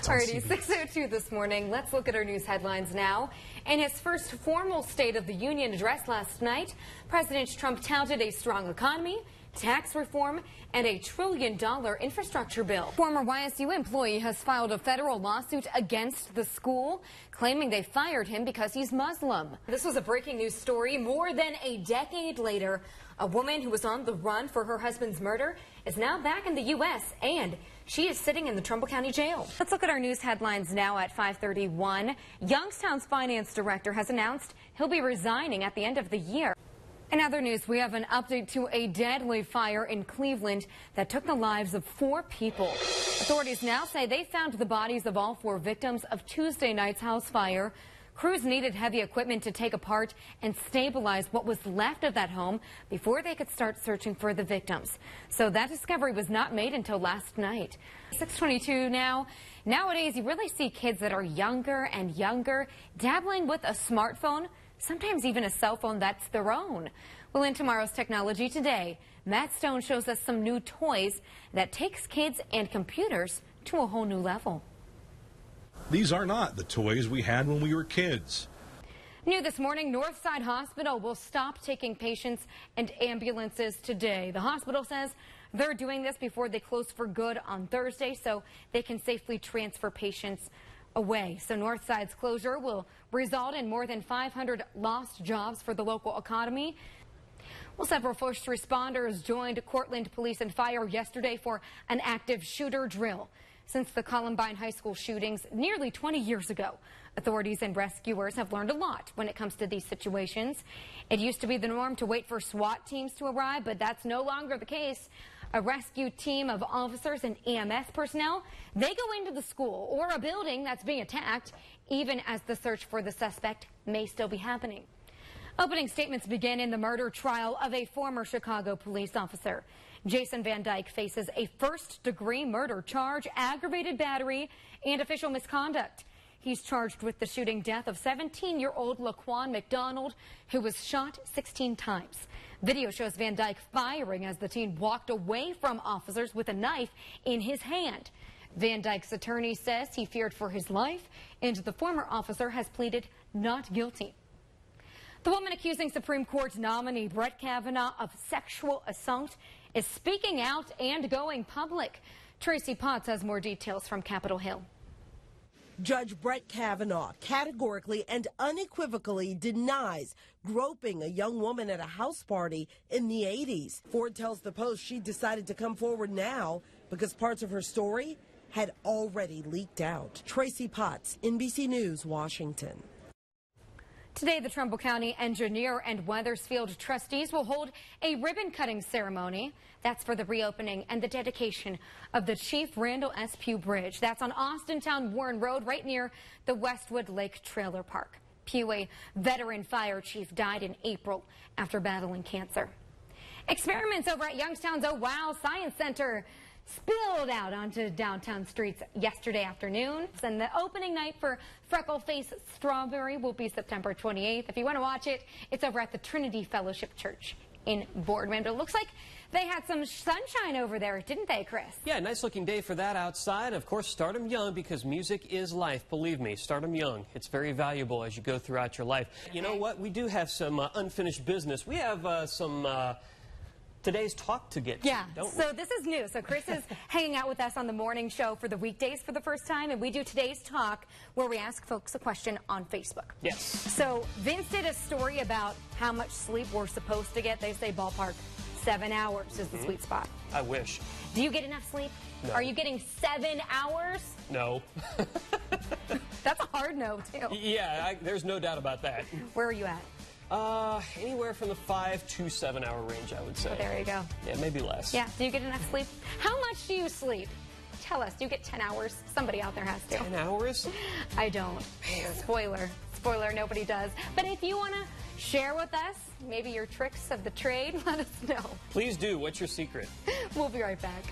Alrighty, 6:02 this morning. Let's look at our news headlines now. In his first formal State of the Union address last night, President Trump touted a strong economy, tax reform, and a $1 trillion infrastructure bill. Former YSU employee has filed a federal lawsuit against the school, claiming they fired him because he's Muslim. This was a breaking news story. More than a decade later, a woman who was on the run for her husband's murder is now back in the U.S., and she is sitting in the Trumbull County Jail. Let's look at our news headlines now at 5:31. Youngstown's finance director has announced he'll be resigning at the end of the year. In other news, we have an update to a deadly fire in Cleveland that took the lives of 4 people. Authorities now say they found the bodies of all 4 victims of Tuesday night's house fire. Crews needed heavy equipment to take apart and stabilize what was left of that home before they could start searching for the victims. So that discovery was not made until last night. 6:22 now. Nowadays, you really see kids that are younger and younger dabbling with a smartphone, sometimes even a cell phone that's their own. Well, in tomorrow's Technology Today, Matt Stone shows us some new toys that takes kids and computers to a whole new level. These are not the toys we had when we were kids. New this morning, Northside Hospital will stop taking patients and ambulances today. The hospital says they're doing this before they close for good on Thursday so they can safely transfer patients away. So Northside's closure will result in more than 500 lost jobs for the local economy. Well, several first responders joined Cortland Police and Fire yesterday for an active shooter drill. Since the Columbine High School shootings nearly 20 years ago, authorities and rescuers have learned a lot when it comes to these situations. It used to be the norm to wait for SWAT teams to arrive, but that's no longer the case. A rescue team of officers and EMS personnel, they go into the school or a building that's being attacked, even as the search for the suspect may still be happening. Opening statements begin in the murder trial of a former Chicago police officer. Jason Van Dyke faces a first-degree murder charge, aggravated battery, and official misconduct. He's charged with the shooting death of 17-year-old Laquan McDonald, who was shot 16 times. Video shows Van Dyke firing as the teen walked away from officers with a knife in his hand. Van Dyke's attorney says he feared for his life, and the former officer has pleaded not guilty. The woman accusing Supreme Court nominee Brett Kavanaugh of sexual assault is speaking out and going public. Tracy Potts has more details from Capitol Hill. Judge Brett Kavanaugh categorically and unequivocally denies groping a young woman at a house party in the 80s. Ford tells the Post she decided to come forward now because parts of her story had already leaked out. Tracy Potts, NBC News, Washington. Today, the Trumbull County Engineer and Weathersfield trustees will hold a ribbon-cutting ceremony. That's for the reopening and the dedication of the Chief Randall S. Pugh Bridge. That's on Austintown Warren Road, right near the Westwood Lake Trailer Park. Pugh, a veteran fire chief, died in April after battling cancer. Experiments over at Youngstown's Oh Wow Science Center spilled out onto downtown streets yesterday afternoon. And the opening night for Freckle Face Strawberry will be September 28th. If you want to watch it, it's over at the Trinity Fellowship Church in Boardman. But it looks like they had some sunshine over there, didn't they, Chris? Yeah, nice looking day for that outside. Of course, start 'em young because music is life. Believe me, start 'em young. It's very valuable as you go throughout your life. You know what? We do have some unfinished business. We have some today's talk to get to, don't we? So this is new. So Chris is hanging out with us on the morning show for the weekdays for the first time, and we do today's talk where we ask folks a question on Facebook. Yes. So Vince did a story about how much sleep we're supposed to get. They say ballpark 7 hours is the sweet spot. I wish. Do you get enough sleep? No. Are you getting 7 hours? No. That's a hard no, too. Yeah, there's no doubt about that. Where are you at? Anywhere from the 5 to 7 hour range, I would say. Oh, there you go. Yeah, maybe less. Yeah. Do you get enough sleep? How much do you sleep? Tell us. Do you get 10 hours? Somebody out there has to. 10 hours? I don't. Man. Spoiler. Spoiler, nobody does. But if you want to share with us maybe your tricks of the trade, let us know. Please do. What's your secret? We'll be right back.